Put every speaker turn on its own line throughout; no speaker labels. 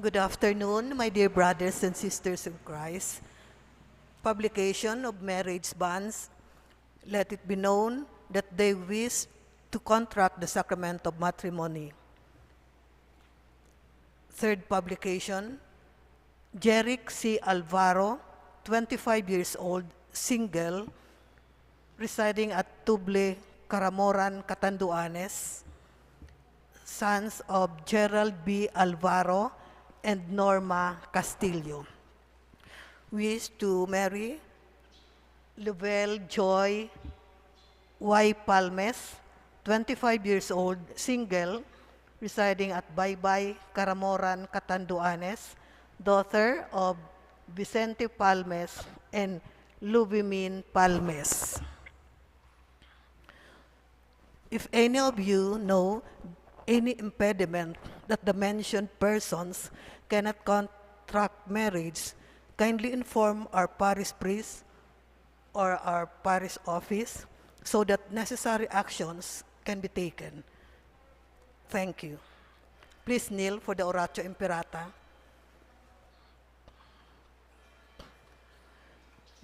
Good afternoon, my dear brothers and sisters in Christ. Publication of marriage bans. Let it be known that they wish to contract the sacrament of matrimony. Third publication, 𝗕𝗓𝗓𝗚 Alvaro, 25 years old, single, residing at 𝗕𝗏𝗚𝗏𝗃𝗓𝗏, sons of Gerald B. Alvaro and Norma Castillo. Wish to marry Lovell Joy Y. Palmes, 25 years old, single, residing at 𝗦𝗏𝗚𝗏𝗃𝗓𝗏, daughter of Vicente Palmes and Lubimin Palmes. If any of you know any impediment that the mentioned persons cannot contract marriage, kindly inform our parish priest or our parish office so that necessary actions can be taken. Thank you. Please kneel for the Oratio Imperata.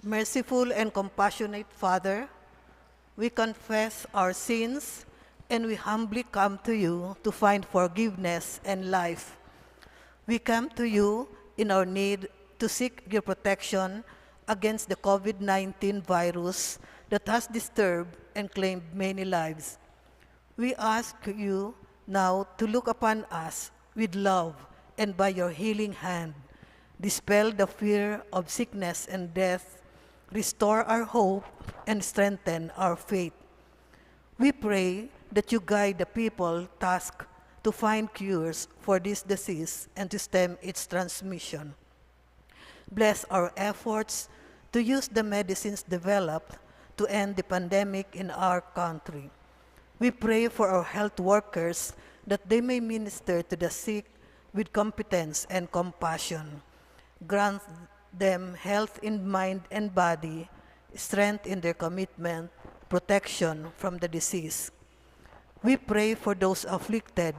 Merciful and compassionate Father, we confess our sins and we humbly come to you to find forgiveness and life. We come to you in our need to seek your protection against the COVID-19 virus that has disturbed and claimed many lives. We ask you now to look upon us with love and by your healing hand, dispel the fear of sickness and death, restore our hope, and strengthen our faith. We pray that you guide the people tasked to find cures for this disease and to stem its transmission. Bless our efforts to use the medicines developed to end the pandemic in our country. We pray for our health workers that they may minister to the sick with competence and compassion. Grant them health in mind and body, strength in their commitment, protection from the disease. We pray for those afflicted.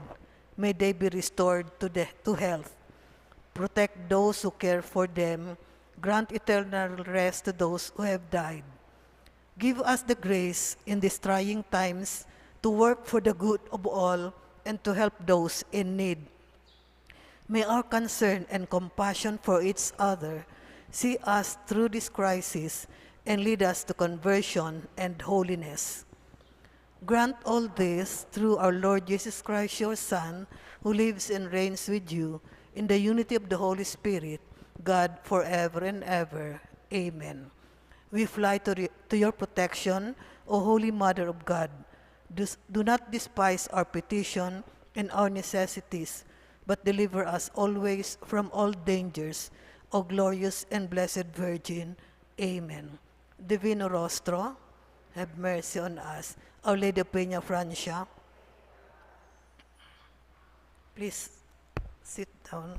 May they be restored to health. Protect those who care for them. Grant eternal rest to those who have died. Give us the grace in these trying times to work for the good of all and to help those in need. May our concern and compassion for each other see us through this crisis and lead us to conversion and holiness. Grant all this through our Lord Jesus Christ, your Son, who lives and reigns with you in the unity of the Holy Spirit, God, forever and ever. Amen. We fly to your protection, O Holy Mother of God. Do not despise our petition and our necessities, but deliver us always from all dangers, O glorious and blessed Virgin. Amen. Divino Rostro, have mercy on us. Our Lady of Peñafrancia, please sit down.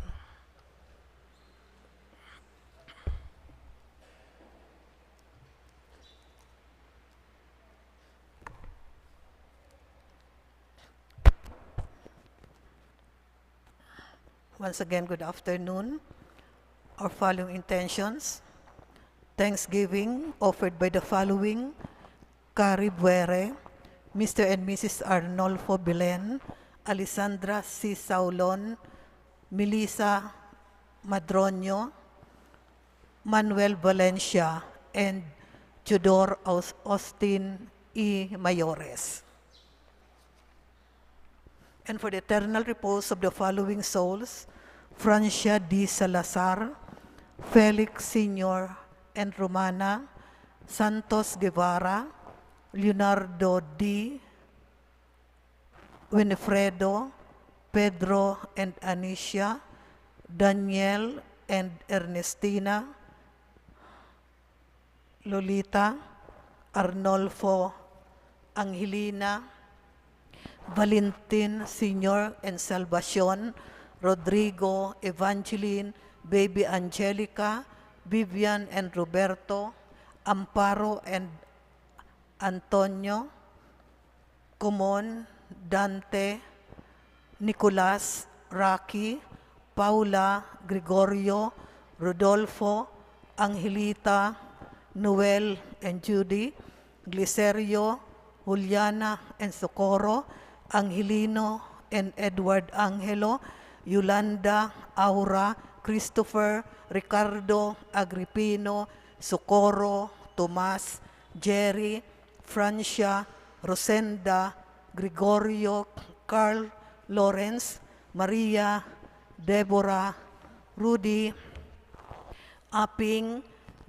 Once again, good afternoon. Our following intentions: Thanksgiving offered by the following: 𝗘𝗏𝗚𝗏𝗧𝗘𝗘𝗡, Mr. and Mrs. Arnolfo Belen, Alessandra C. Saulon, Melissa Madroño, Manuel Valencia, and Theodore Austin E. Mayores. And for the eternal repose of the following souls: Francia D. Salazar, Felix Sr. and Romana, Santos Guevara, Leonardo D. Winifredo, Pedro and Anicia, Daniel and Ernestina, Lolita, Arnolfo, Angelina, Valentin Sr. and Salvacion, Rodrigo, Evangeline, Baby Angelica, Vivian and Roberto, Amparo and Antonio, Kumon, Dante, Nicolas, Rocky, Paula, Gregorio, Rodolfo, Angelita, Noel and Judy, Glicerio, Juliana and Socorro, Angelino and Edward Angelo, Yolanda, Aura, Christopher, Ricardo, Agripino, Socorro, Tomas, Jerry, Francia, Rosenda, Gregorio, Carl, Lawrence, Maria, Deborah, Rudy, Aping,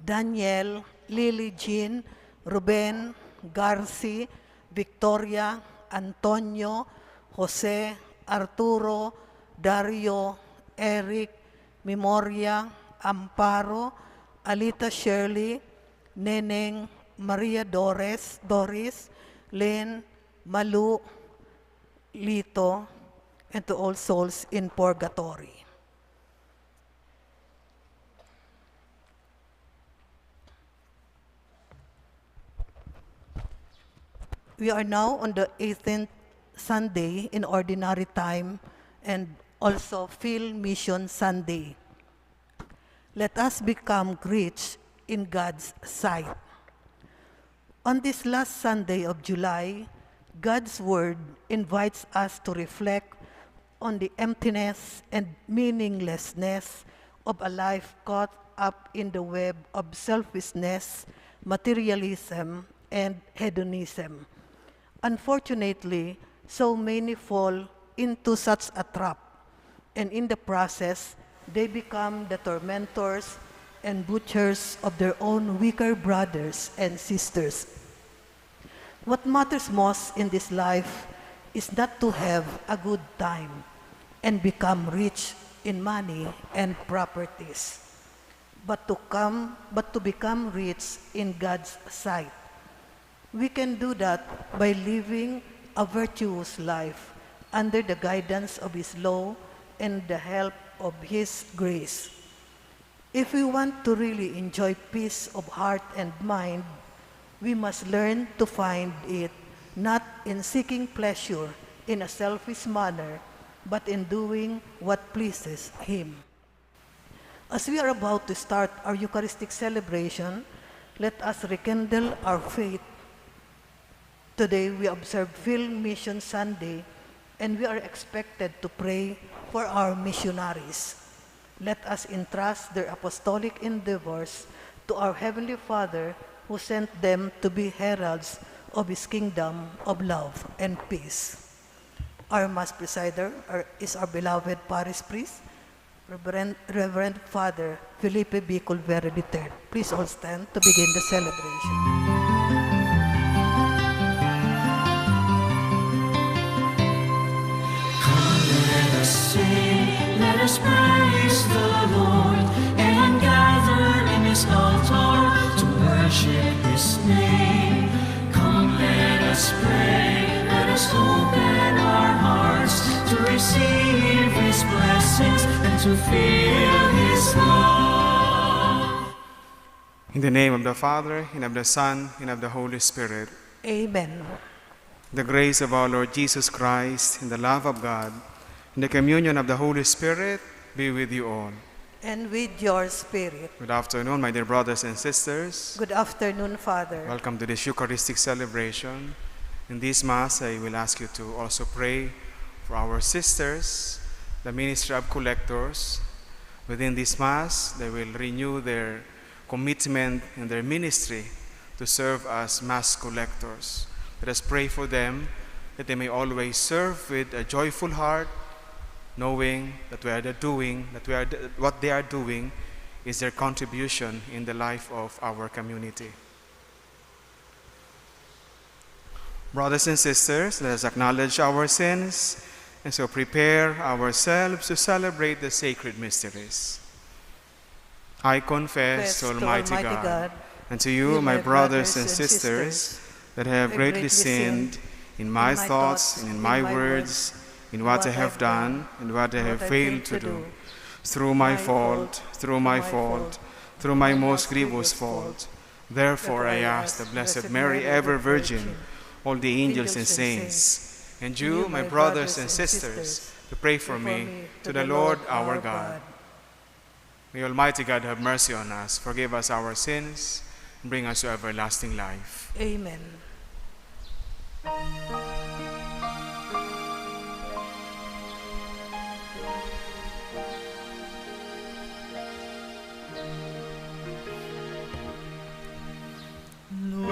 Daniel, Lily Jean, Ruben, Garci, Victoria, Antonio, Jose, Arturo, Dario, Eric, Memoria, Amparo, Alita Shirley, Neneng, Maria Doris, Lynn, Malu, Lito, and to all souls in purgatory. We are now on the 18th Sunday in Ordinary Time and also Field Mission Sunday. Let us become rich in God's sight. On this last Sunday of July, God's Word invites us to reflect on the emptiness and meaninglessness of a life caught up in the web of selfishness, materialism, and hedonism. Unfortunately, so many fall into such a trap, and in the process, they become the tormentors and butchers of their own weaker brothers and sisters. What matters most in this life is not to have a good time and become rich in money and properties, but to become rich in God's sight. We can do that by living a virtuous life under the guidance of His law and the help of His grace. If we want to really enjoy peace of heart and mind, we must learn to find it not in seeking pleasure in a selfish manner, but in doing what pleases Him. As we are about to start our Eucharistic celebration, let us rekindle our faith. Today we observe Field Mission Sunday, and we are expected to pray for our missionaries. Let us entrust their apostolic endeavors to our Heavenly Father, who sent them to be heralds of His kingdom of love and peace. Our Mass Presider is our beloved Parish Priest, Reverend Father Felipe B. Culvera III. Please all stand to begin the celebration.
Let us praise the Lord and gather in His altar to worship His name. Come, let us pray, let us open our hearts to receive His blessings and to feel His love.
In the name of the Father, and of the Son, and of the Holy Spirit.
Amen.
The grace of our Lord Jesus Christ, and the love of God, and the communion of the Holy Spirit be with you all.
And with your spirit.
Good afternoon, my dear brothers and sisters.
Good afternoon, Father.
Welcome to this Eucharistic celebration. In this Mass, I will ask you to also pray for our sisters, the ministry of collectors. Within this Mass, they will renew their commitment in their ministry to serve as Mass collectors. Let us pray for them, that they may always serve with a joyful heart, knowing that what they are doing is their contribution in the life of our community. Brothers and sisters, let us acknowledge our sins and so prepare ourselves to celebrate the sacred mysteries. I confess to Almighty God and to you, my brothers and sisters, that I have greatly sinned in my thoughts and in my words, in what I have done and what I have failed to do, through my fault, through my most grievous fault. Therefore I ask the Blessed Mary, ever Virgin, all the angels and saints, and you, my brothers and sisters, to pray for me to the Lord our God. May Almighty God have mercy on us, forgive us our sins, and bring us to everlasting life.
Amen.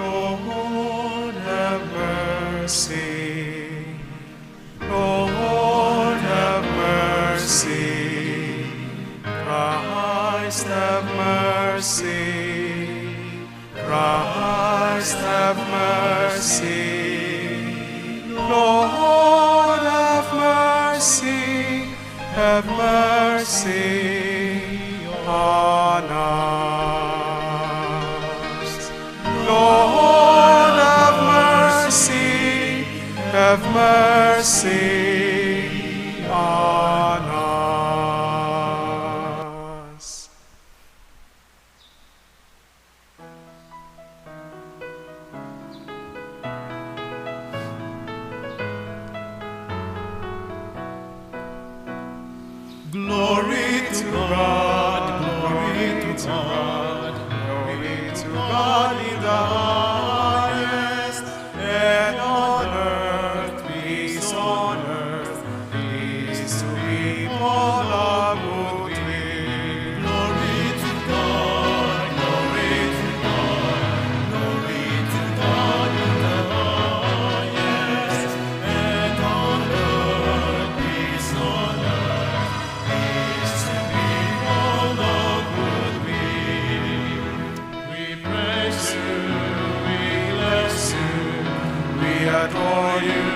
Lord, have mercy. Lord, have mercy. Christ, have mercy. Christ, have mercy. Lord, have mercy. Have mercy on us. Lord, have mercy. Have mercy on us.
Glory to God, glory to God,
Glory to God in the highest, and on earth, peace on earth, peace to people of good will.
glory to God, glory to God, glory to God in the highest, and on earth, peace on earth, peace to people of good will. We praise you, we bless you,
We adore you,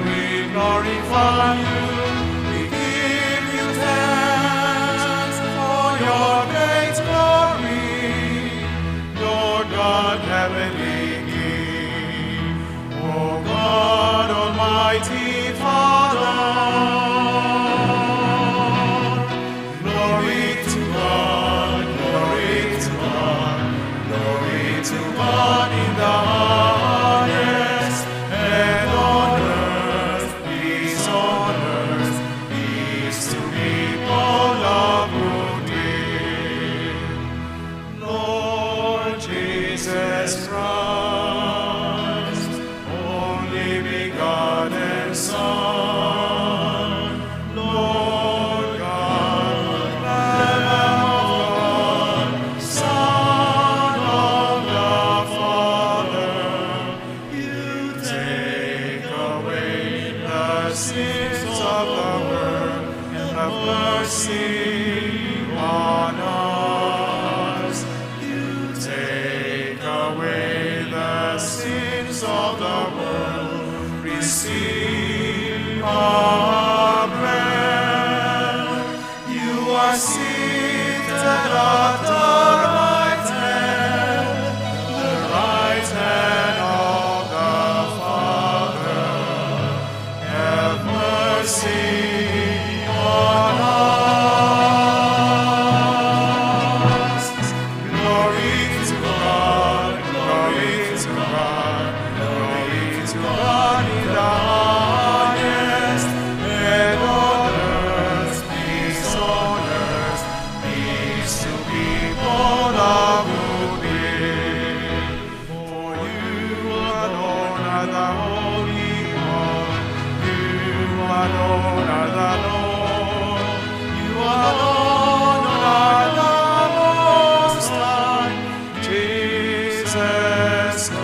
we glorify you, we give you thanks for your great glory, Lord God, heavenly King, O God, Almighty Father. Glory to God, glory to God, glory to God in the highest, and on earth, peace on earth, peace to people of good will. Lord Jesus Christ, only begotten Son, Lord God, Lamb of God, Son of the Father, you take away the sins of the world, and have mercy on us. You take away the sins of the world. Receive our prayer. You are seated at the right hand of the Father. Have mercy on us. Glory to God, glory to God, glory to God in the highest, and on earth, peace on earth, peace to people of good will. For you alone are the Holy One, you alone are the Lord, you alone are the Most High, Jesus Christ.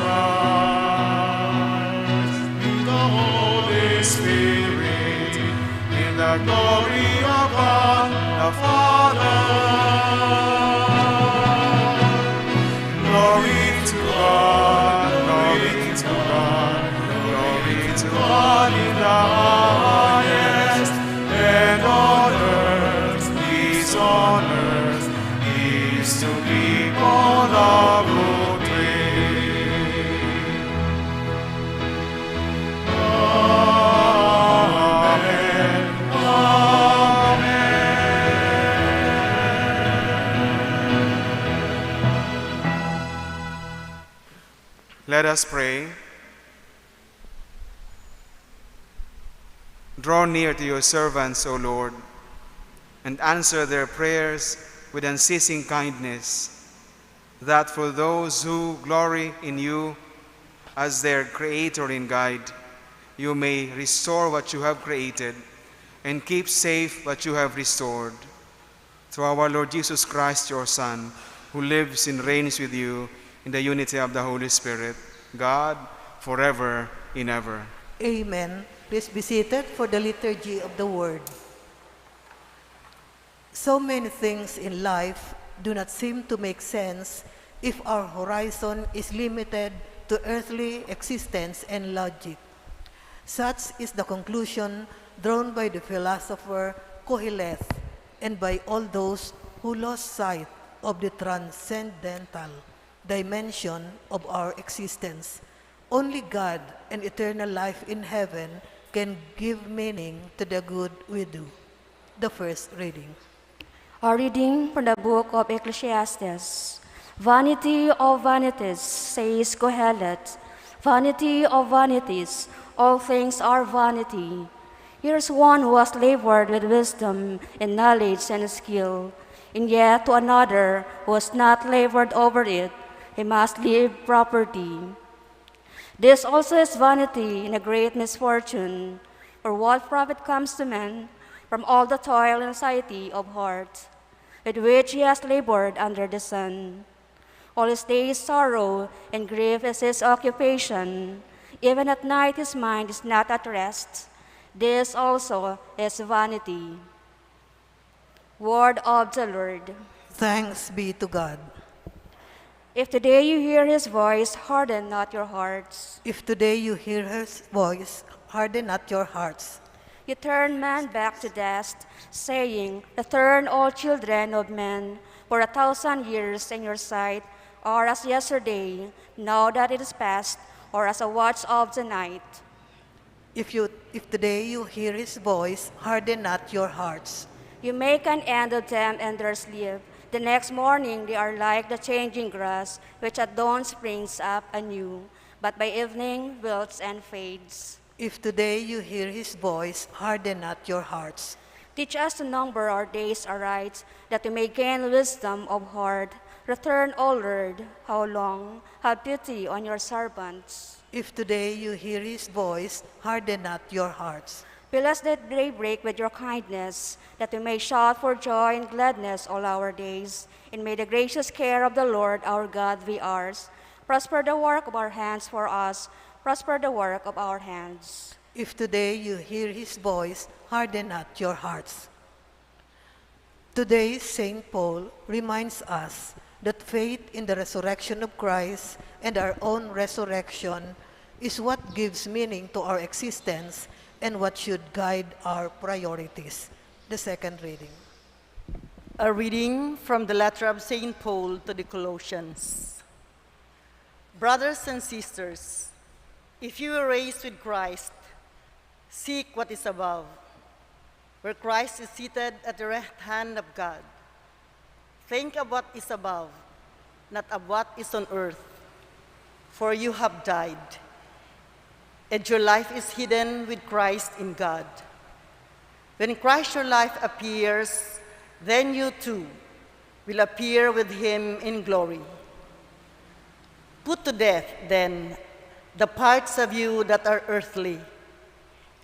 In the Holy Spirit, in the glory of God the Father. Glory to God, glory to God, glory to God in the highest, and on earth, peace on earth, peace to people of good will. Amen. Let us pray. Draw near to your servants, O Lord, and answer their prayers with unceasing kindness, that for those who glory in you as their Creator and Guide, you may restore what you have created and keep safe what you have restored. Through our Lord Jesus Christ, your Son, who lives and reigns with you in the unity of the Holy Spirit, God, forever and ever.
Amen. Please be seated for the liturgy of the Word. So many things in life do not seem to make sense if our horizon is limited to earthly existence and logic. Such is the conclusion drawn by the philosopher 𝗘𝗜𝗚𝗏 and by all those who lost sight of the transcendental dimension of our existence. Only God and eternal life in heaven can give meaning to the good we do. The first reading.
A reading from the book of Ecclesiastes. Vanity of vanities, says 𝗘𝗜𝗏. Vanity of vanities, all things are vanity. Here's one who has labored with wisdom and knowledge and skill, and yet to another who has not labored over it, he must leave property. This also is vanity and a great misfortune, for what profit comes to man from all the toil and anxiety of heart, with which he has labored under the sun? All his days sorrow and grief is his occupation. Even at night his mind is not at rest. This also is vanity. Word of the Lord.
Thanks be to God.
If today you hear his voice, harden not your hearts.
If today you hear his voice, harden not your hearts.
You turn man back to dust, saying, return all children of men, for 1,000 years in your sight are as yesterday, now that it is past, or as a watch of the night.
If today you hear his voice, harden not your hearts.
You make an end of them and their sleep. The next morning they are like the changing grass, which at dawn springs up anew, but by evening wilts and fades.
If today you hear his voice, harden not your hearts.
Teach us to number our days aright, that we may gain wisdom of heart. Return, O Lord, how long? Have pity on your servants.
If today you hear his voice, harden not your hearts.
Fill us at daybreak with your kindness, that we may shout for joy and gladness all our days. And may the gracious care of the Lord our God be ours. Prosper the work of our hands for us. Prosper the work of our hands.
If today you hear his voice, harden not your hearts. Today, St. Paul reminds us that faith in the resurrection of Christ and our own resurrection is what gives meaning to our existence and what should guide our priorities. The second reading.
A reading from the letter of St. Paul to the Colossians. Brothers and sisters, if you were raised with Christ, seek what is above, where Christ is seated at the right hand of God. Think of what is above, not of what is on earth, for you have died, and your life is hidden with Christ in God. When Christ your life appears, then you too will appear with him in glory. Put to death, then, the parts of you that are earthly: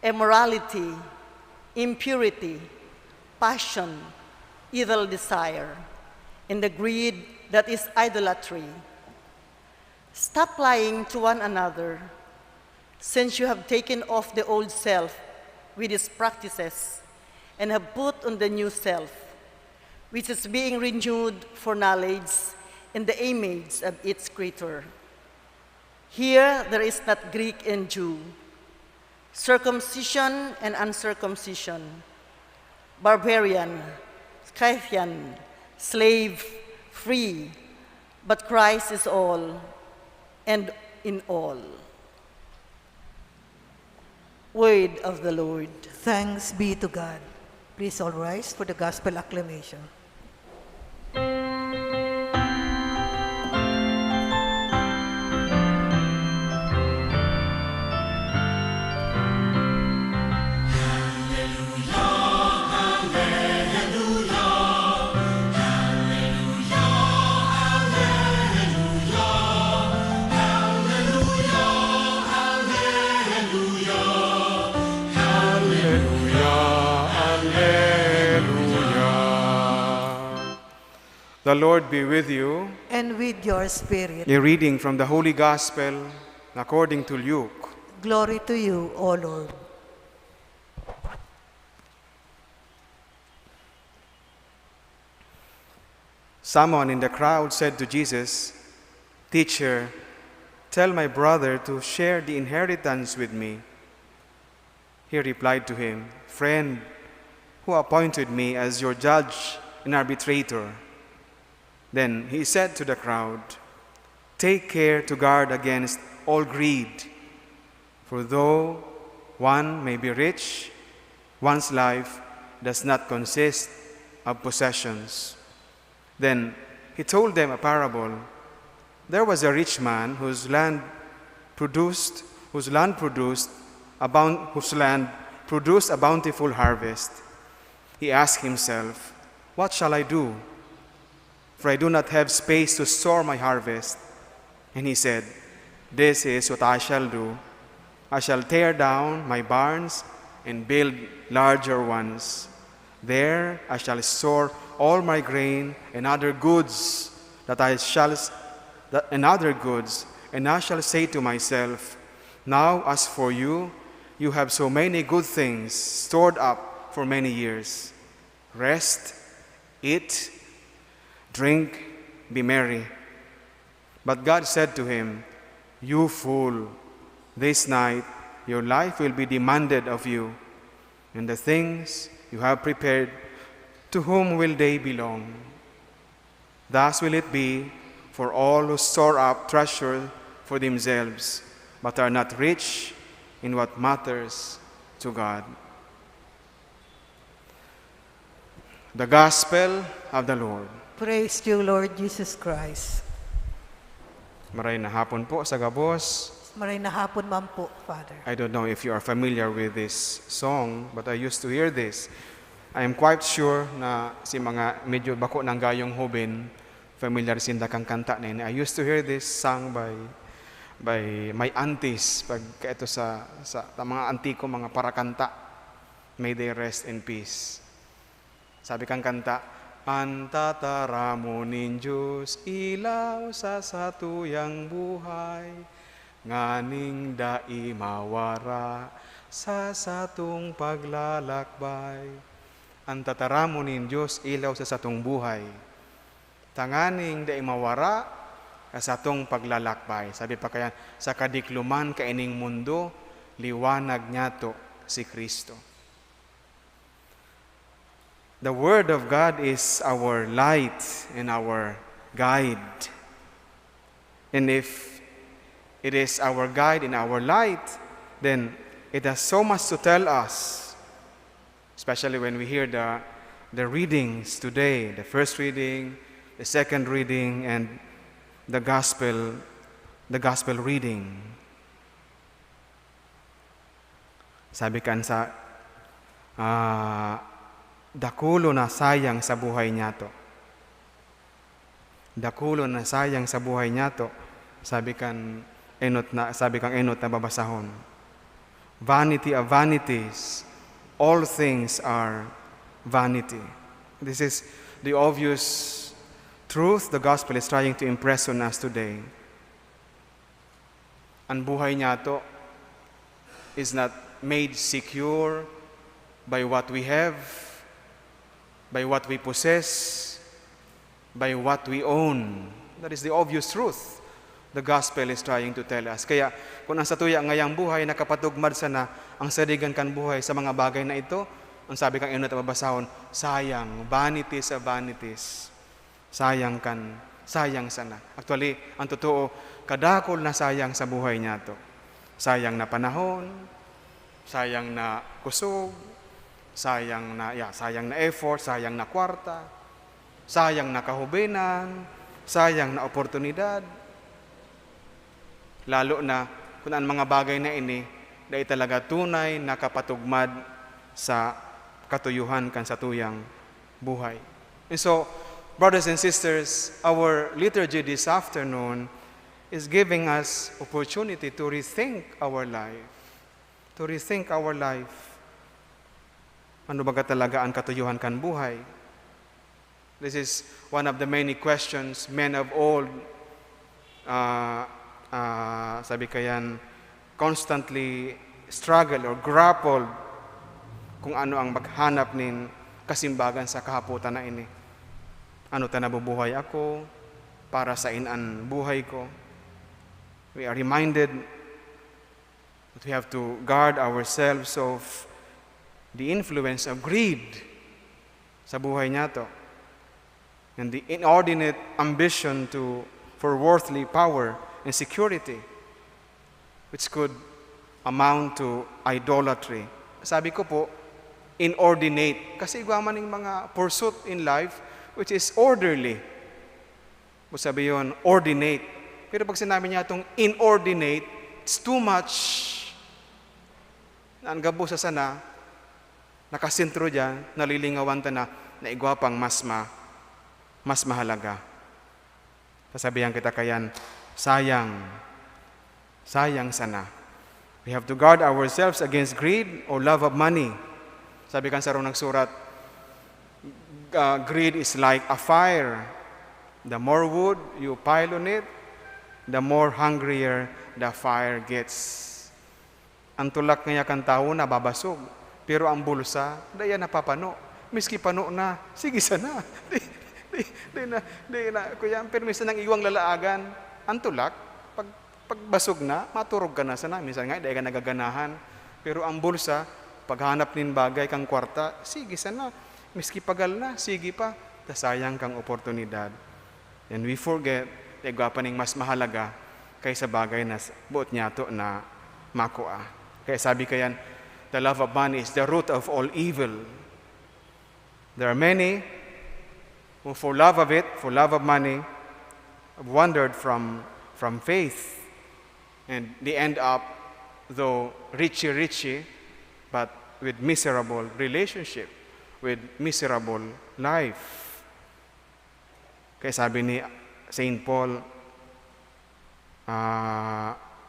immorality, impurity, passion, evil desire, and the greed that is idolatry. Stop lying to one another, since you have taken off the old self with its practices and have put on the new self, which is being renewed for knowledge in the image of its creator. Here there is not Greek and Jew, circumcision and uncircumcision, barbarian, Scythian, slave, free, but Christ is all and in all. Word of the Lord.
Thanks be to God. Please all rise for the gospel acclamation.
The Lord be with you.
and with your spirit.
A reading from the Holy Gospel according to Luke.
Glory to you, O Lord.
Someone in the crowd said to Jesus, "Teacher, tell my brother to share the inheritance with me." He replied to him, "Friend, who appointed me as your judge and arbitrator?" Then he said to the crowd, "Take care to guard against all greed, for though one may be rich, one's life does not consist of possessions." Then he told them a parable. There was a rich man whose land produced a bountiful harvest. He asked himself, "What shall I do? For I do not have space to store my harvest." And he said, "This is what I shall do. I shall tear down my barns and build larger ones. There I shall store all my grain and other goods, and I shall say to myself, now as for you, you have so many good things stored up for many years. Rest, eat, drink, be merry." But God said to him, "You fool, this night your life will be demanded of you, and the things you have prepared, to whom will they belong? Thus will it be for all who store up treasure for themselves, but are not rich in what matters to God." The Gospel of the Lord.
Praise you, Lord Jesus Christ.
Maray na hapon po sa gabos.
Maray na hapon man po, Father.
I don't know if you are familiar with this song, but I used to hear this. I am quite sure na si mga medyo bako ng gayong hubin, familiar sinda kang kanta na yun. I used to hear this sung by my aunties pag ito sa mga auntie ko, mga parakanta. May they rest in peace. Sabi kang kanta, "Antataramunin Diyos, ilaw sa satuyang buhay, nganing dai mawara sa satong paglalakbay." Antataramunin Diyos, ilaw sa satong buhay, tanganing dai mawara sa satong paglalakbay. Sabi pa kaya, sa kadikluman kaining mundo, liwanag niyato si Kristo. The Word of God is our light and our guide. And if it is our guide and our light, then it has so much to tell us, especially when we hear the readings today, the first reading, the second reading, and the gospel reading. Sabi kan sa dakulo na sayang sa buhay niya to. Dakulo na sayang sa buhay niya to. Sabi kang enot na babasahon. Vanity of vanities, all things are vanity. This is the obvious truth the gospel is trying to impress on us today. Ang buhay niya to is not made secure by what we have, by what we possess, by what we own. That is the obvious truth the gospel is trying to tell us. Kaya kung ang satuya ngayang buhay nakapatugmad sana ang sarigan kan buhay sa mga bagay na ito, ang sabi kang inot mabasahon, sayang, vanities of vanities. Sayang sana. Actually, ang totoo, kadakol na sayang sa buhay niya to. Sayang na panahon, sayang na kusog, sayang na effort, sayang na kwarta, sayang na kahubenan, sayang na oportunidad. Lalo na kung ang mga bagay na ini dahil talaga tunay na kapatugmad sa katuyuhan kan sa tuyang buhay. And so, brothers and sisters, our liturgy this afternoon is giving us opportunity to rethink our life. To rethink our life. Ano ba talaga ang katuyuhan kan buhay? This is one of the many questions men of old, sabi kayan, constantly struggle or grapple kung ano ang maghanap nin kasimbagan sa kahaputan na ini. Ano ta nabubuhay ako? Para sa inan buhay ko? We are reminded that we have to guard ourselves of the influence of greed sa buhay niya to. And the inordinate ambition for worldly power and security, which could amount to idolatry. Sabi ko po, inordinate. Kasi igwaman ng mga pursuit in life, which is orderly. Sabi yun, ordinate. Pero pag sinabi niya itong inordinate, it's too much. Ang gabo sa sana, nakasintro dyan, nalilingawan ta na igwapang mas mahalaga. Sasabihan kita kayan, sayang sana. We have to guard ourselves against greed or love of money. Sabi kan sa rong nagsurat, greed is like a fire. The more wood you pile on it, the more hungrier the fire gets. Ang tulak nga kan tao na babasog, pero ang bulsa, daya napapano. Miski pano na, sige sana. Di na, kuya, pero minsan nang iwang lalaagan, ang tulak, pagbasog na, maturog ka na sana. Minsan nga, dahil ka nagaganahan. Pero ang bulsa, paghanap nin bagay kang kwarta, sige sana. Miski pagal na, sige pa. Tasayang kang oportunidad. And we forget, igwapan ning mas mahalaga kaysa bagay na buot niya to na makuha. Kaya sabi kayan, the love of money is the root of all evil. There are many who for love of it, for love of money, have wandered from faith. And they end up, though richy, but with miserable relationship, with miserable life. Kaya sabi ni St. Paul,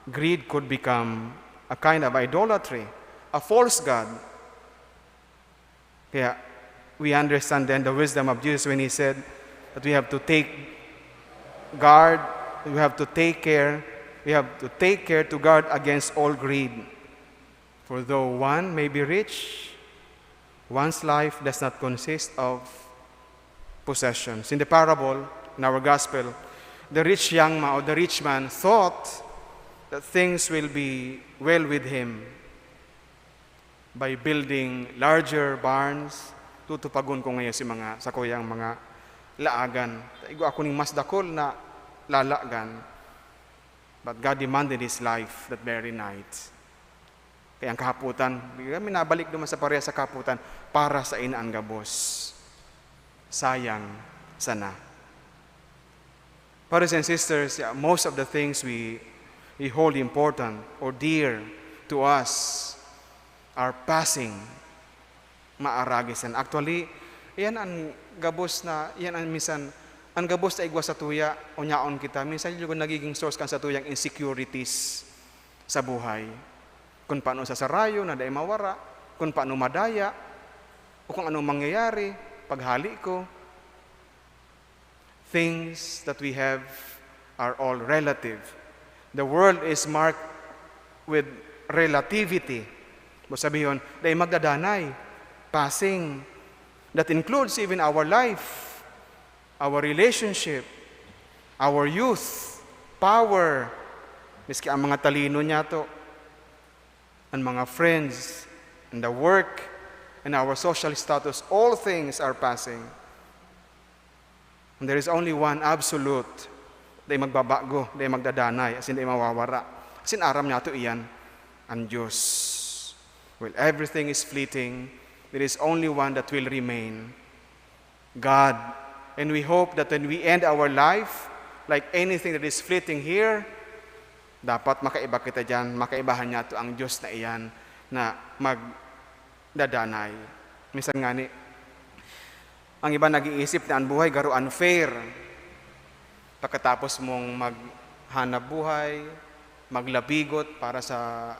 greed could become a kind of idolatry, a false god. Kaya we understand then the wisdom of Jesus when he said that we have to take guard, we have to take care to guard against all greed. For though one may be rich, one's life does not consist of possessions. In the parable, in our gospel, the rich young man or the rich man thought that things will be well with him by building larger barns. Tutupagon ko ngayon sa kuyang mga laagan. Igo ako ning mas dakol na lalagan. But God demanded his life that very night. Kaya ang kahaputan, minabalik naman sa pareha sa kahaputan para sa inaan gabos. Sayang sana. Brothers and sisters, most of the things we hold important or dear to us are passing, maaragisan. Actually, yan ang gabos na, yan ang minsan, ang gabos na igwa sa tuya, o nyaon kita, minsan yung nagiging source kan sa tuyang insecurities sa buhay. Kung paano sa sarayo, na dahil mawara, kung paano madaya, o kung anong mangyayari, paghali ko. Things that we have are all relative. The world is marked with relativity. Sabihin, dahil magdadanay, passing. That includes even our life, our relationship, our youth, power. Miski ang mga talino niya to, ang mga friends, and the work, and our social status, all things are passing. And there is only one absolute, dahil magbabago, dahil magdadanay, as in dahil mawawara. As in aram niya to iyan, ang Diyos. Well, everything is fleeting. There is only one that will remain, God. And we hope that when we end our life, like anything that is fleeting here, dapat makaiba kita dyan, makaibahan niya to ang Diyos na iyan na magdadanay. Minsan nga ni, ang iba nag-iisip na ang buhay garo unfair. Pagkatapos mong maghanap buhay, maglabigot para sa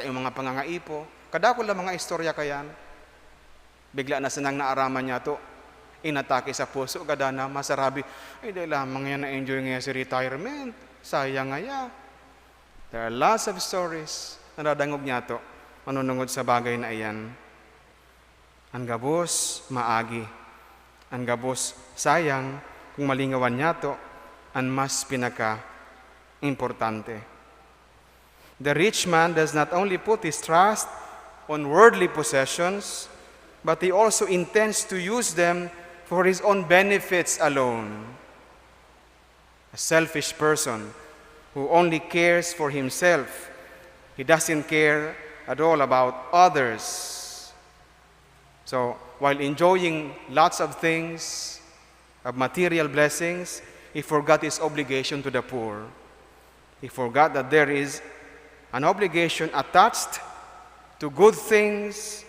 iyong mga pangangaipo. Kadako lang mga istorya kayan. Bigla na sanang naaraman niya to. inatake sa puso, kada na masarabi, ay dahil lamang yan na-enjoy nga si retirement, sayang nga ya. There are lots of stories na nadangog niya to, manunungod sa bagay na iyan. Ang gabos, maagi. Ang gabos, sayang, kung malingawan niya to, ang mas pinaka-importante. The rich man does not only put his trust on worldly possessions, but he also intends to use them for his own benefits alone. A selfish person who only cares for himself. He doesn't care at all about others. So, while enjoying lots of things, of material blessings, he forgot his obligation to the poor. He forgot that there is an obligation attached to good things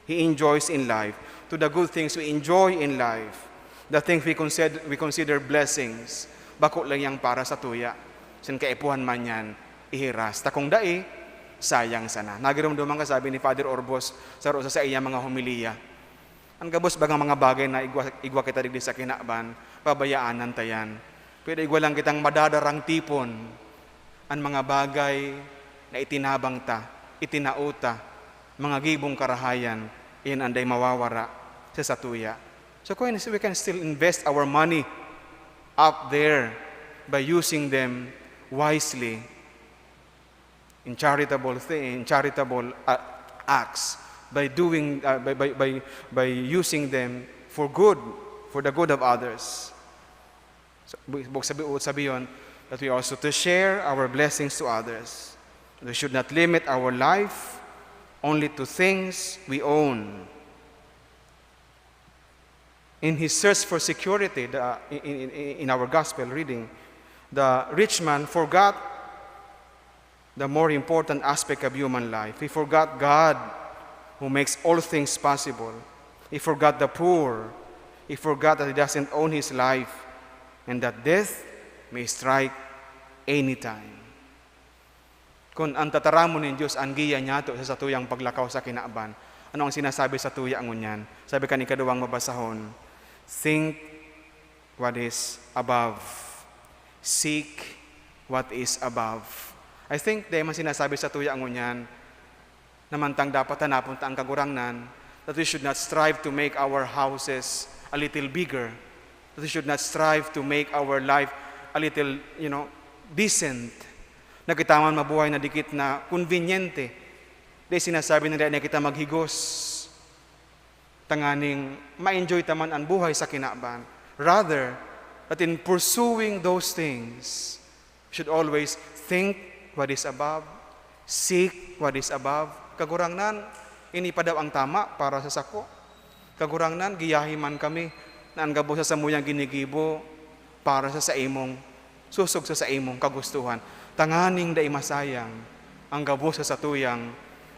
he enjoys in life, to the good things we enjoy in life, the things we consider blessings. Bako lang yang para sa tuya. Sin kaipuhan man yan, ihiras. Takong dai, sayang sana. Nagiramdaman ka sabi ni Father Orbos sa iya mga homilya. Ang gabos bagang mga bagay na igwa kita digdi sa kinaban, pabayaanan tayan. Pero igwa lang kitang madadarang tipon ang mga bagay na itinabang ta, itinauta, mga gibong karahayan, iyan anday mawawara sa satuya. So we can still invest our money up there by using them wisely in charitable acts, by using them for good, for the good of others. So, sabihin that we also to share our blessings to others. We should not limit our life only to things we own. In his search for security, in our gospel reading, the rich man forgot the more important aspect of human life. He forgot God, who makes all things possible. He forgot the poor. He forgot that he doesn't own his life, and that death may strike anytime. Kung ang tataramon ng Diyos, ang giya niya to sa tuyang paglakaw sa kinaaban, ano ang sinasabi sa tuya ngunyan? Sabi ka ni kaduwang mabasahon, think what is above. Seek what is above. I think dahil man sinasabi sa tuya ngunyan, namantang dapat napunta ang kagurangnan, that we should not strive to make our houses a little bigger. That we should not strive to make our life a little, decent. Nagkitaman mabuhay na dikit na conveniente. Dahil sinasabi nila na kita maghigos. Tanganing ma-enjoy taman ang buhay sa kinaban. Rather, that in pursuing those things, we should always think what is above, seek what is above. Kagurangnan, ini pa daw ang tama para sa sako. Kagurangnan, giyahiman kami na ang gabo sa samuyang ginigibo para sa imong susog sa imong kagustuhan. Tanganing dai masayang ang gabo sa satuyang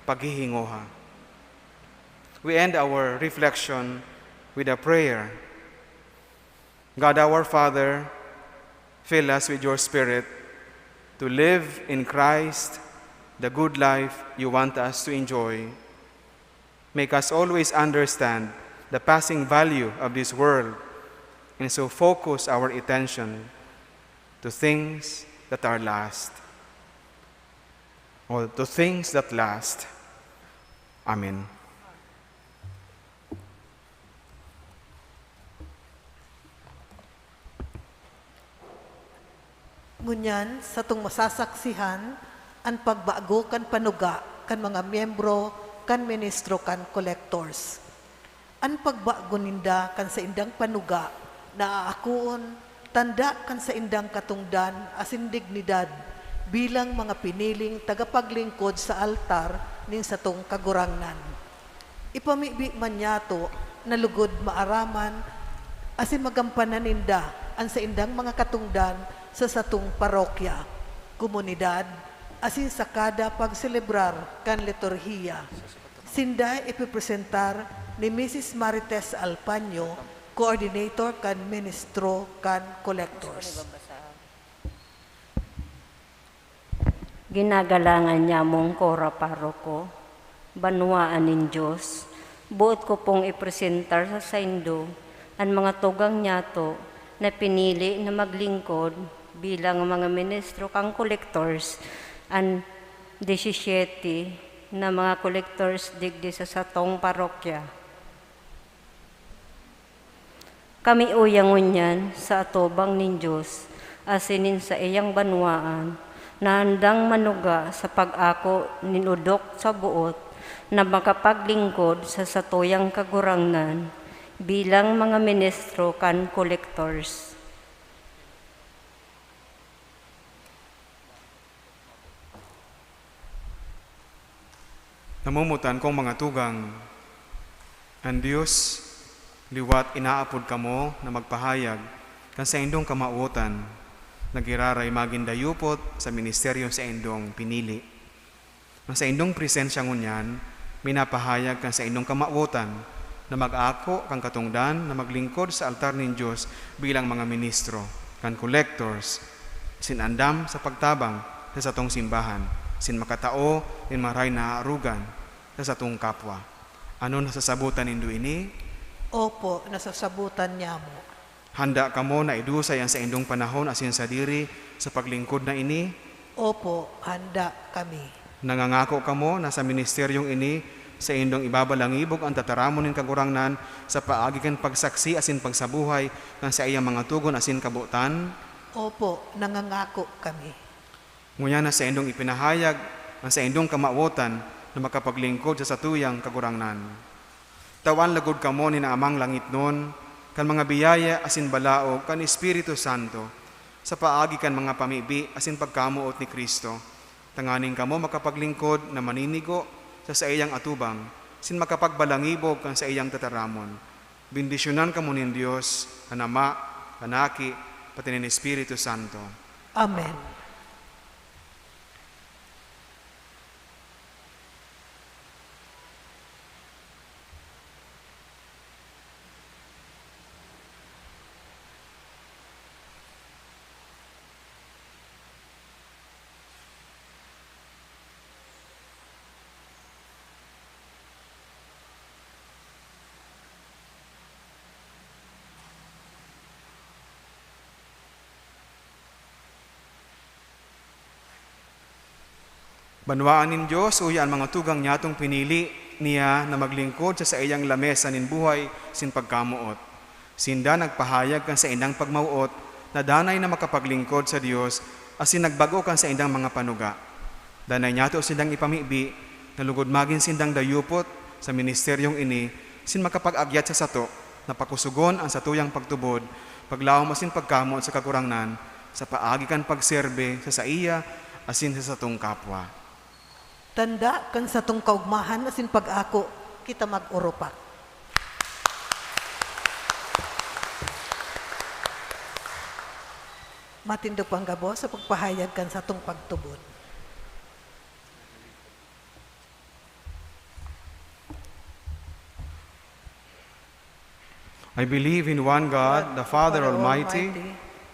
paghihingoha. We end our reflection with a prayer. God our Father, fill us with your Spirit to live in Christ the good life you want us to enjoy. Make us always understand the passing value of this world, and so focus our attention to things that are last, or to things that last. Amen.
Ngunyan, sa tung masasaksihan, ang pagbago kan panuga, kan mga miyembro, kan ministro, kan collectors. Ang pagbago ninda kan sa indang panuga, naaakuon, tanda kan sa indang katungdan asin dignidad bilang mga piniling tagapaglingkod sa altar ning satong kagurangnan. Ipamibi man yato na lugod maaraman asin magampanan ninda ang sa indang mga katungdan sa satong parokya, komunidad, asin sa kada pagselebrar kan liturhiya. Sinday ipipresentar ni Mrs. Marites Alpaño, coordinator kan ministro kan collectors.
Ginagalangan niya mong kora paroko, banwaan ng Diyos, buot ko pong ipresentar sa indo ang mga tugang niyato na pinili na maglingkod bilang mga ministro kang collectors ang 17 na mga collectors digdi sa satong parokya. Kami uyangunyan sa atubang nin Diyos, asinin sa iyang banwaan, na handang manuga sa pag-ako ninudok sa buot, na makapaglingkod sa satuyang kagurangnan, bilang mga ministro kan collectors.
Namumutan kong mga tugang, ang Diyos, liwat inaapod kamo na magpahayag kan sa indong kamauotan, nagiraray magindayupot sa ministeryo sa indong pinili. Ang sa indong presensya ngunyan, minapahayag kan sa indong kamauotan na mag-ako kang katungdan na maglingkod sa altar ng Diyos bilang mga ministro, kan collectors, sinandam sa pagtabang sa satong simbahan, sin makatao, in maray na arugan sa satong kapwa. Ano nasasabutan nindo ini?
Opo, nasasabutan niya mo.
Handa ka mo na idusay ang sa indong panahon asin sa diri sa paglingkod na ini?
Opo, handa kami.
Nangangako ka mo na sa ministeryong ini sa indong ibabalangibog ang tataramon ng kagurangnan sa paagi kan pagsaksi asin pagsabuhay ng sa iyang mga tugon asin kabutan?
Opo, nangangako kami.
Ngunya na sa indong ipinahayag ang sa indong kamauotan na makapaglingkod sa satuyang kagurangnan. Tawan lagod ka mo ni na amang langit nun, kan mga biyaya asin balaog kan Espiritu Santo, sa paagi kan mga pamibi asin pagkamuot ni Kristo. Tanganing ka mo makapaglingkod na maninigo sa iyang atubang, sin makapagbalangibog kan sa iyang tataramon. Bindisyonan ka mo nin Diyos, ang Ama, Kanaki, pati nin Espiritu Santo.
Amen.
Banwaan nin Diyos, uya ang mga tugang niyatong pinili niya na maglingkod sa iyang lamesa nin buhay sin pagkamuot. Sinda nagpahayag kan sa indang pagmauot na danay na makapaglingkod sa Diyos asin nagbago kan sa indang mga panuga. Danay niyato sindang ipamibi na lugod magin sindang dayupot sa ministeryong ini sin makapag-agyat sa sato na pakusugon ang satuyang pagtubod, paglawom asin pagkamuot sa kagurangnan sa paagi kan pagserbe sa iya asin sa satong kapwa.
Tanda kan sa tong kaugmahan asin pag-ako, kita mag-urupak. Matindog pang gabo sa pagpahayag kan sa tong pagtubod.
I believe in one God, the Father Almighty,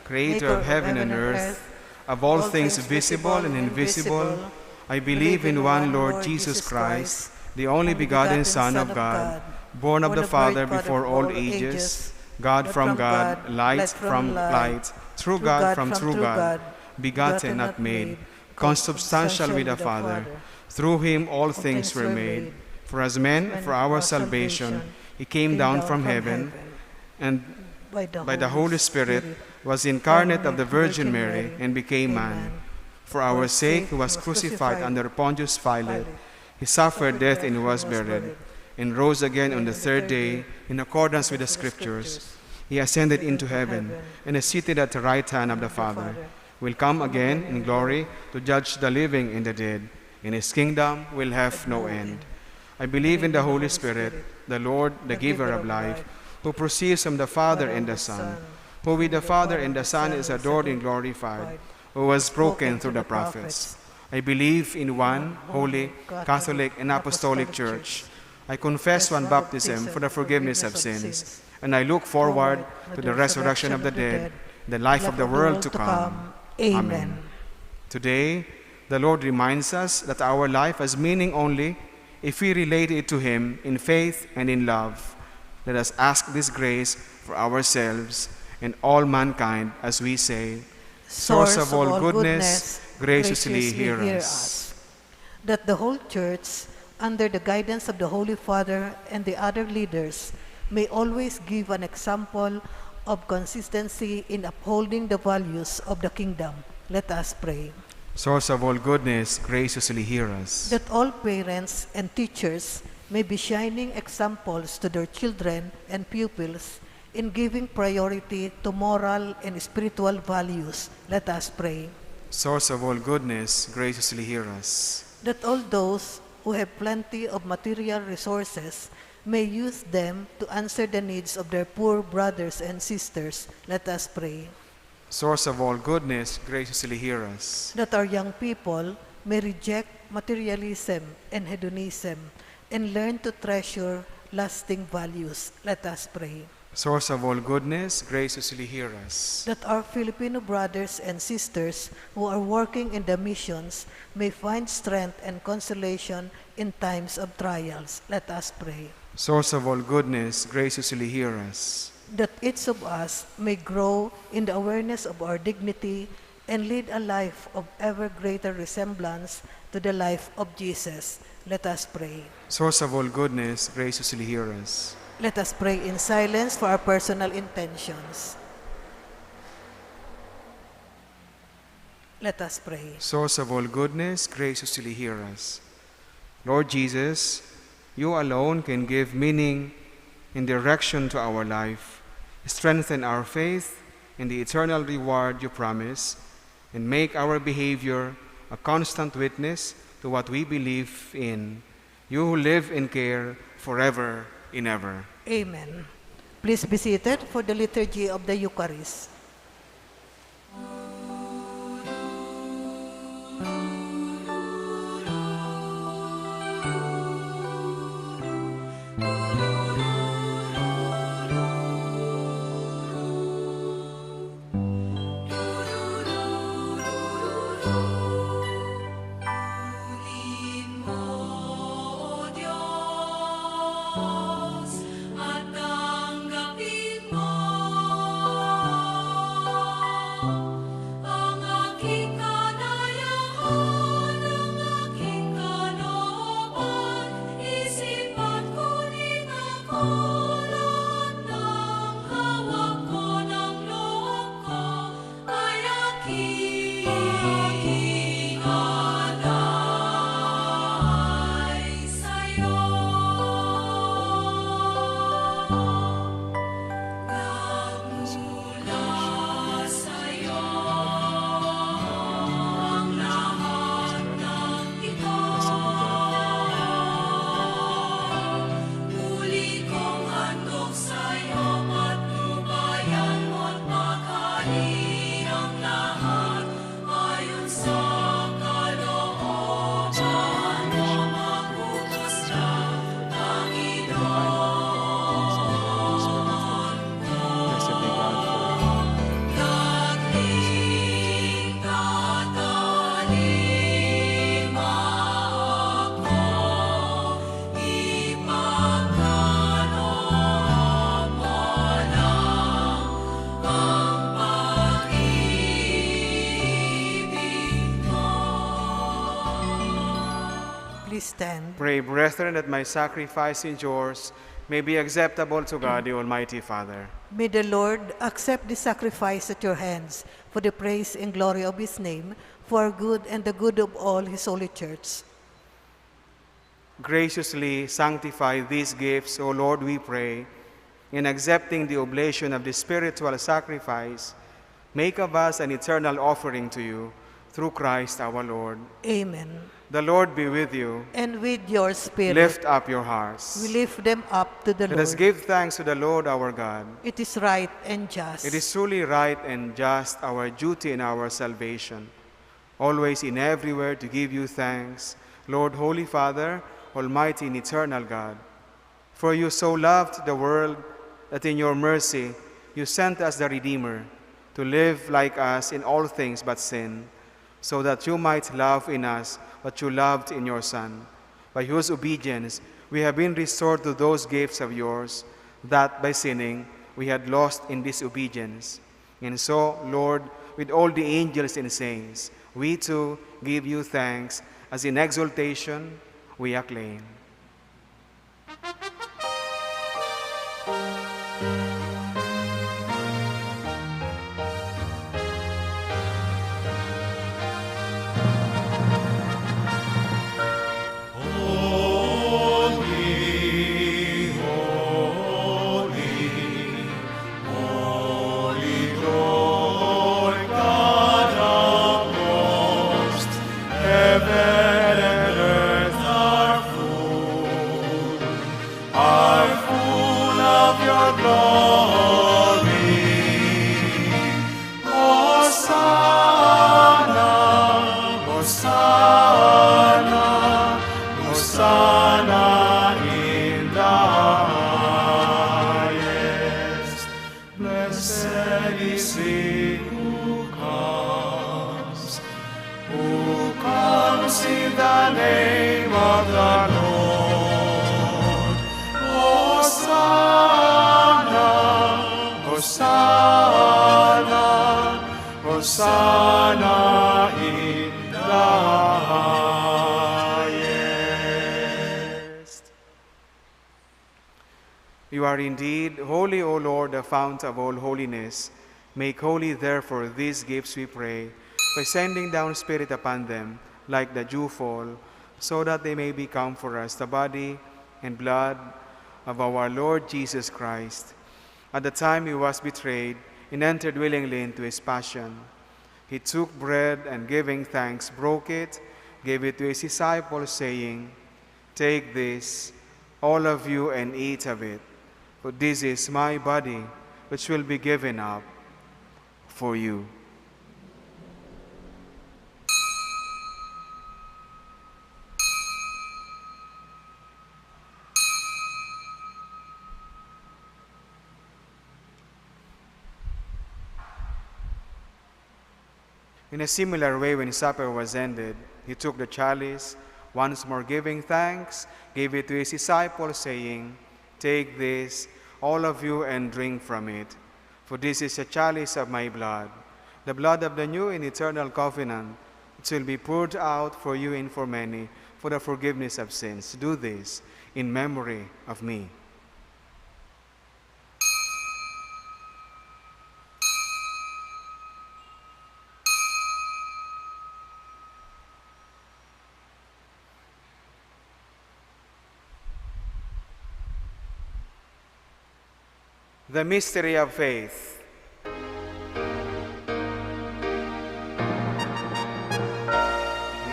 creator of heaven and earth, of all things visible and invisible. I believe in one Lord Jesus Christ, the only begotten Son of God, born of the Father before all ages, God from God, light from light, true God from true God, begotten, not made, consubstantial with the Father. Through him all things were made. For as men, for our salvation, he came down from heaven, and by the Holy Spirit was incarnate of the Virgin Mary and became man. For our sake, he was crucified under Pontius Pilate. He suffered death and was buried, and rose again on the third day in accordance with the Scriptures. He ascended into heaven and is seated at the right hand of the Father. Will come again in glory to judge the living and the dead. In his kingdom will have no end. I believe in the Holy Spirit, the Lord, the giver of life, who proceeds from the Father and the Son, who with the Father and the Son is adored and glorified, who was broken through the prophets. I believe in one holy, Catholic, and Apostolic Church. I confess one baptism for the forgiveness of sins, and I look forward to the resurrection of the dead, the life of the world to come. Amen. Today, the Lord reminds us that our life has meaning only if we relate it to Him in faith and in love. let us ask this grace for ourselves and all mankind as we say, Source of all goodness, graciously hear us.
That the whole Church, under the guidance of the Holy Father and the other leaders, may always give an example of consistency in upholding the values of the kingdom. Let us pray.
Source of all goodness, graciously hear us.
That all parents and teachers may be shining examples to their children and pupils in giving priority to moral and spiritual values. Let us pray.
Source of all goodness, graciously hear us.
That all those who have plenty of material resources may use them to answer the needs of their poor brothers and sisters. Let us pray.
Source of all goodness, graciously hear us.
That our young people may reject materialism and hedonism and learn to treasure lasting values. Let us pray.
Source of all goodness, graciously hear us.
That our Filipino brothers and sisters who are working in the missions may find strength and consolation in times of trials. Let us pray.
Source of all goodness, graciously hear us.
That each of us may grow in the awareness of our dignity and lead a life of ever greater resemblance to the life of Jesus. Let us pray.
Source of all goodness, graciously hear us.
Let us pray in silence for our personal intentions. Let us pray.
Source of all goodness, graciously hear us. Lord Jesus, you alone can give meaning and direction to our life, strengthen our faith in the eternal reward you promise, and make our behavior a constant witness to what we believe in. You who live and care forever and ever.
Amen. Please be seated for the liturgy of the Eucharist. Please stand.
Pray, brethren, that my sacrifice and yours may be acceptable to God, the Almighty Father.
May the Lord accept the sacrifice at your hands for the praise and glory of his name, for our good and the good of all his holy church.
Graciously sanctify these gifts, O Lord, we pray, in accepting the oblation of the spiritual sacrifice, make of us an eternal offering to you, through Christ our Lord.
Amen.
The Lord be with you.
And with your spirit.
Lift up your hearts.
We lift them up to the
Let
Lord.
us give thanks to the Lord our God.
It is right and just.
It is truly right and just, our duty and our salvation, always and everywhere to give you thanks, Lord, Holy Father, Almighty and eternal God. For you so loved the world that in your mercy you sent us the Redeemer to live like us in all things but sin, so that you might love in us what you loved in your Son, by whose obedience we have been restored to those gifts of yours, that by sinning we had lost in disobedience. And so, Lord, with all the angels and saints, we too give you thanks as in exaltation we acclaim.
Hosanna in the highest.
You are indeed holy, O Lord, the fount of all holiness. Make holy, therefore, these gifts, we pray, by sending down Spirit upon them, like the dewfall, so that they may become for us the body and blood of our Lord Jesus Christ. At the time he was betrayed and entered willingly into his passion, he took bread and giving thanks, broke it, gave it to his disciples, saying, "Take this, all of you, and eat of it, for this is my body, which will be given up for you." In a similar way, when supper was ended, he took the chalice, once more giving thanks, gave it to his disciples, saying, "Take this, all of you, and drink from it. For this is a chalice of my blood, the blood of the new and eternal covenant, which will be poured out for you and for many for the forgiveness of sins. Do this in memory of me." The mystery of faith.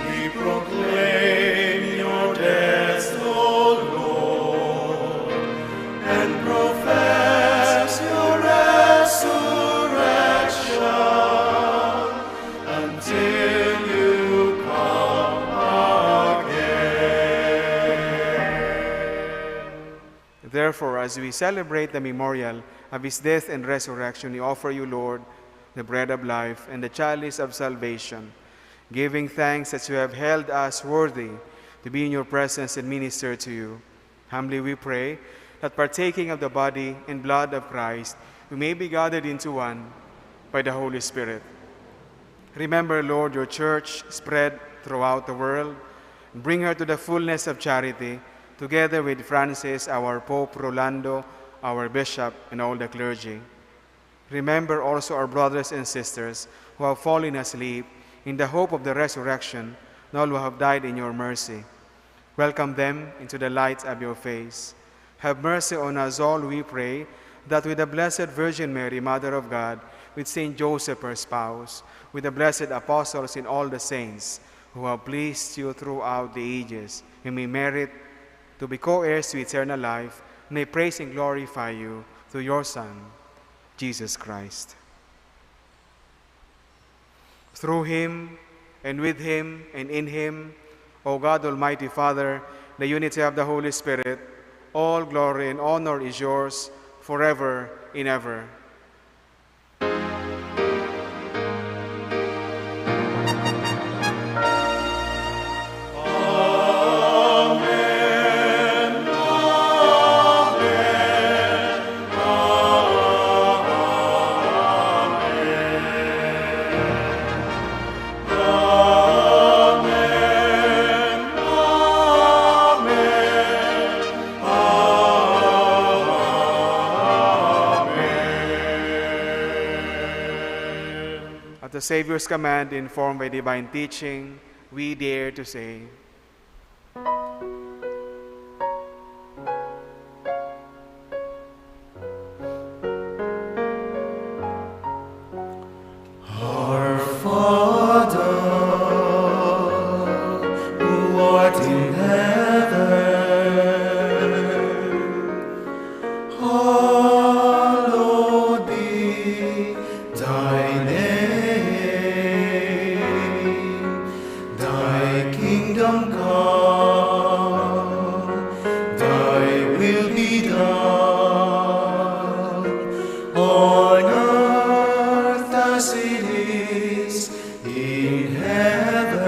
We proclaim your death, O Lord, and profess your resurrection until you come again.
Therefore, as we celebrate the memorial of his death and resurrection, we offer you, Lord, the bread of life and the chalice of salvation, giving thanks that you have held us worthy to be in your presence and minister to you. Humbly we pray that partaking of the body and blood of Christ, we may be gathered into one by the Holy Spirit. Remember, Lord, your church spread throughout the world, and bring her to the fullness of charity, together with Francis, our Pope, Rolando, our Bishop, and all the clergy. Remember also our brothers and sisters who have fallen asleep in the hope of the resurrection, and all who have died in your mercy. Welcome them into the light of your face. Have mercy on us all, we pray, that with the Blessed Virgin Mary, Mother of God, with Saint Joseph, her spouse, with the blessed apostles and all the saints who have pleased you throughout the ages, we may merit to be co-heirs to eternal life, and may praise and glorify you through your Son, Jesus Christ. Through him, and with him, and in him, O God, Almighty Father, the unity of the Holy Spirit, all glory and honor is yours forever and ever.
Amen. Amen.
At the Savior's command, informed by divine teaching, we dare to say,
Our Father, who art in heaven, hallowed be thy name. Thy kingdom come, thy will be done on earth as it is in heaven.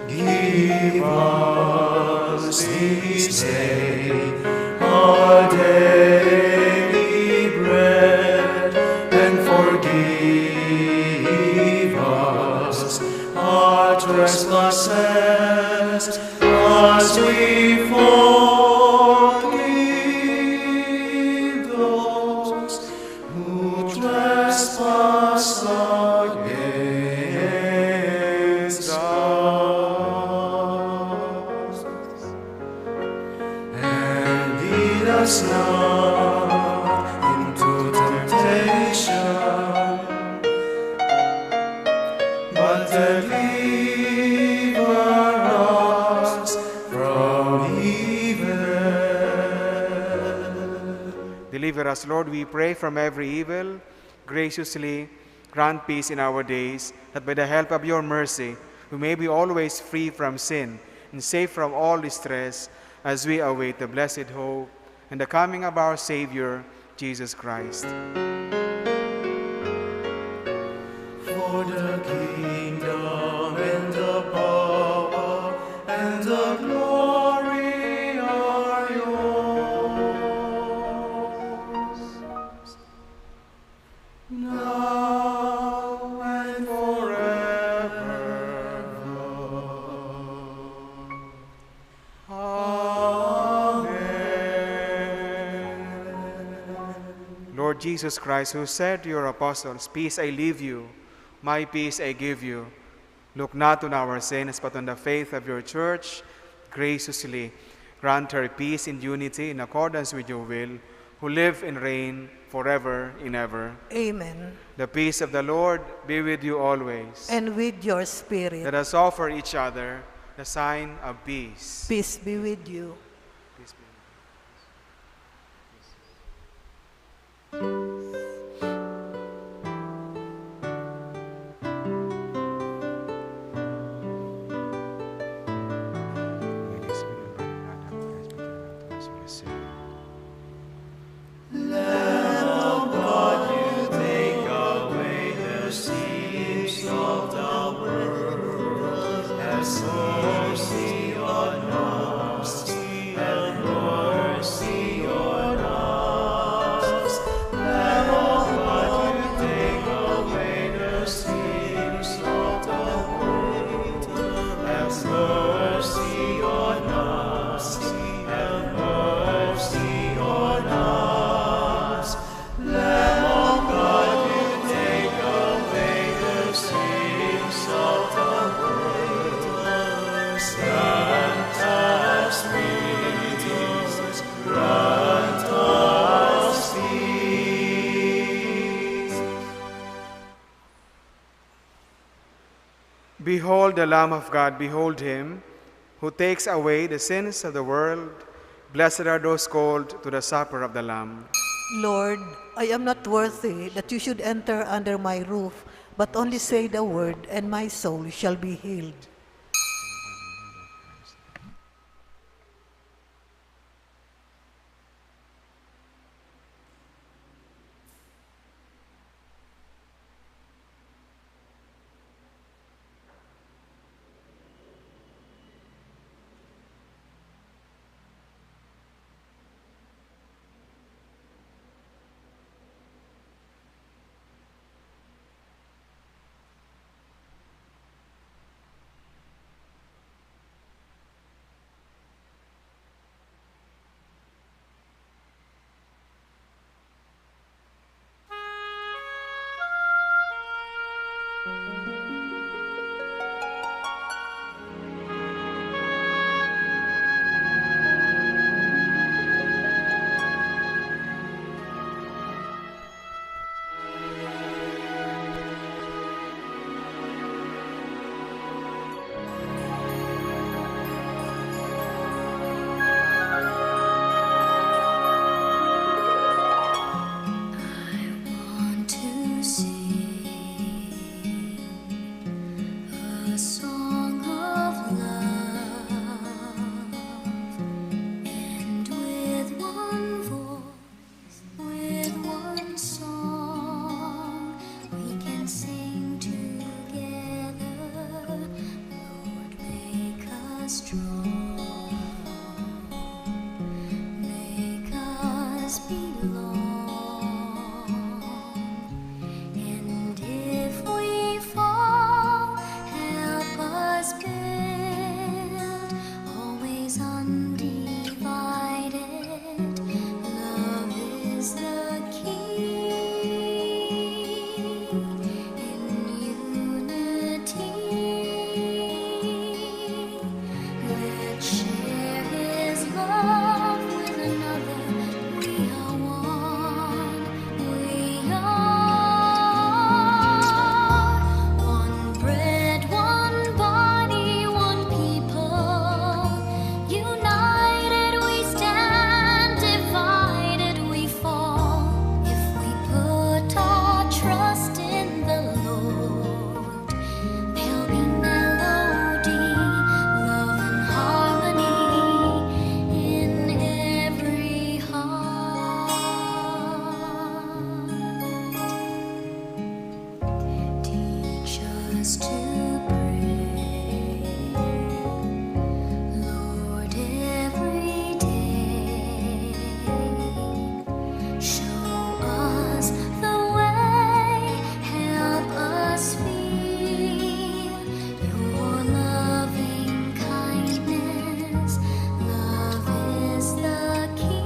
Give us this day our daily bread, and forgive us our trespasses as we forgive those who trespass against us. And lead us not into temptation, but deliver us from evil.
Deliver us, Lord, we pray, from every evil. Graciously grant peace in our days, that by the help of your mercy we may be always free from sin and safe from all distress, as we await the blessed hope and the coming of our Savior, Jesus Christ.
For the kingdom and the power and the glory are yours, now and forever. Amen.
Lord Jesus Christ, who said to your apostles, "Peace I leave you, my peace I give you," look not on our sins, but on the faith of your church. Graciously grant her peace and unity in accordance with your will, who live and reign forever and ever.
Amen.
The peace of the Lord be with you always.
And with your spirit.
Let us offer each other the sign of peace.
Peace be with you.
Peace be with you.
Lamb of God, you take away the sins of the world. Have mercy on us. Have mercy on us. Lamb of God, you take away the sins of the world. Have mercy on us. Have mercy on us. Lamb of God, you take away the sins of the world. Grant us peace. Grant us peace.
Behold the Lamb of God, behold him, who takes away the sins of the world. Blessed are those called to the supper of the Lamb.
Lord, I am not worthy that you should enter under my roof, but only say the word, and my soul shall be healed.
Want to sing a song of love, and with one voice, with one song, we can sing together. Lord, make us strong, make us belong. And if we fall, help us build, always undivided. Love is the key. In unity, let's share His love with another. We are one. We are one bread, one body, one people. United we stand, divided we fall. If we put our trust in the Lord, there'll be melody, love and harmony in every heart. Teach us to pray, Lord, every day. Show us the way, help us feel your loving kindness. Love is the key.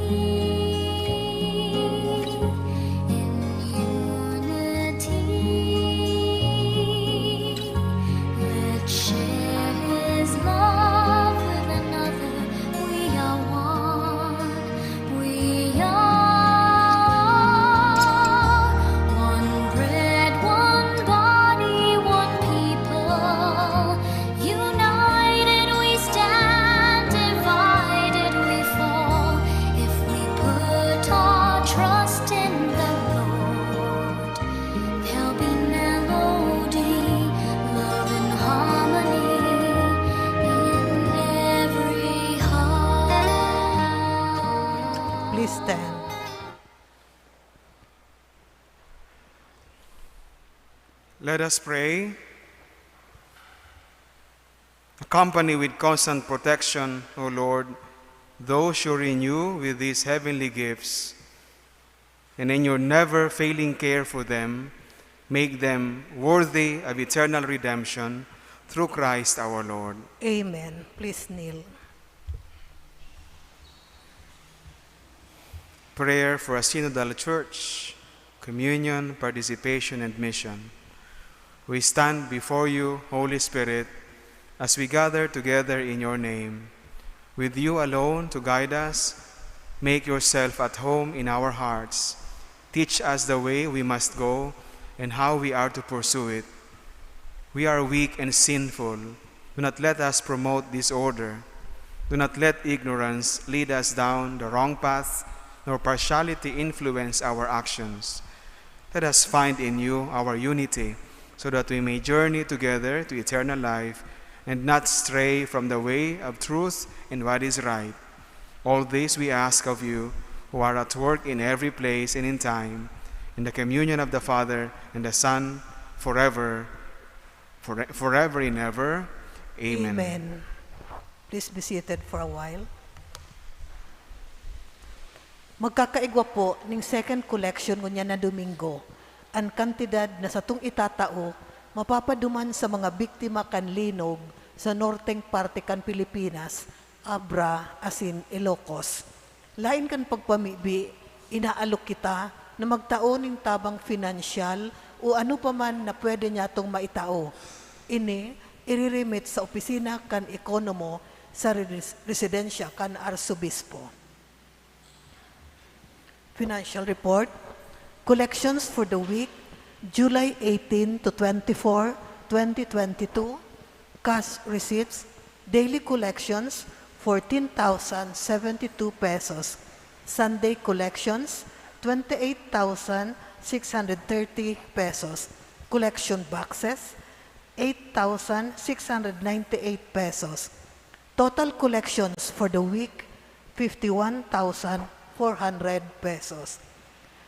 In unity, let's share His love with another. We are one. We are one bread, one body, one people. United we stand, divided we fall. If we put our trust in the Lord, there'll be melody, love and harmony in every heart.
Please stand.
Let us pray. Accompany with constant protection, O Lord, those you renew with these heavenly gifts, and in your never-failing care for them, make them worthy of eternal redemption through Christ our Lord.
Amen. Please kneel.
Prayer for a synodal church, communion, participation, and mission. We stand before you, Holy Spirit, as we gather together in your name. With you alone to guide us, make yourself at home in our hearts. Teach us the way we must go and how we are to pursue it. We are weak and sinful. Do not let us promote disorder. Do not let ignorance lead us down the wrong path, nor partiality influence our actions. Let us find in you our unity, so that we may journey together to eternal life and not stray from the way of truth and what is right. All this we ask of you, who are at work in every place and in time, in the communion of the Father and the Son, forever and ever. Amen.
Amen. Please be seated for a while. Magkakaigwa po ning second collection ngunya na Domingo, ang kantidad na sa tung itatao, mapapaduman sa mga biktima kan linog sa norteng parte kan Pilipinas, Abra asin Ilocos. Lain kan pagpamibi, inaalok kita na magtao ning tabang finansyal o ano pa man na pwede niya itong maitao. Ini, iririmit sa opisina kan ekonomo sa residensya kan arsobispo. Financial report. Collections for the week, July 18 to 24, 2022. Cash receipts, daily collections, 14,072 pesos. Sunday collections, 28,630 pesos. Collection boxes, 8,698 pesos. Total collections for the week, 51,400 pesos.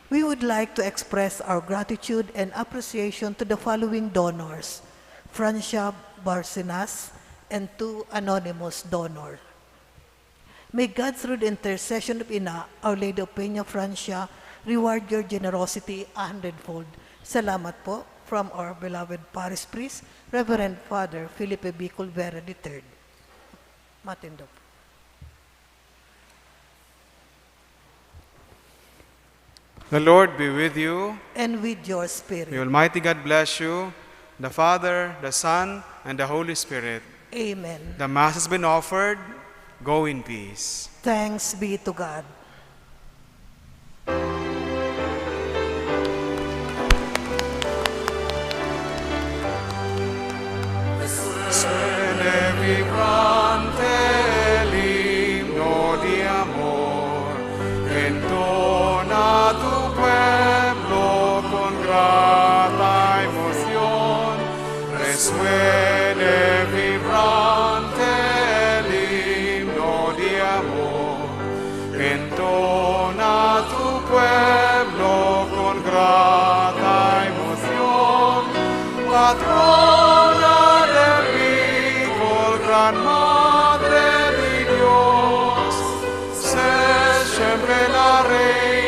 We would like to express our gratitude and appreciation to the following donors: Francia Barcenas and 2 anonymous donors. May God, through the intercession of Ina, Our Lady of Peñafrancia, reward your generosity 100-fold. Salamat po from our beloved Parish Priest, Reverend Father Felipe B. Culvera III. Matindo po.
The Lord be with you.
And with your spirit.
May Almighty God bless you, the Father, the Son, and the Holy Spirit.
Amen.
The Mass has been offered. Go in peace.
Thanks be to God.
Entona tu pueblo con grata emoción, resuene vibrante el himno de amor. Entona tu pueblo con grata emoción, patrona del vivo, gran madre de Dios, sé siempre la reina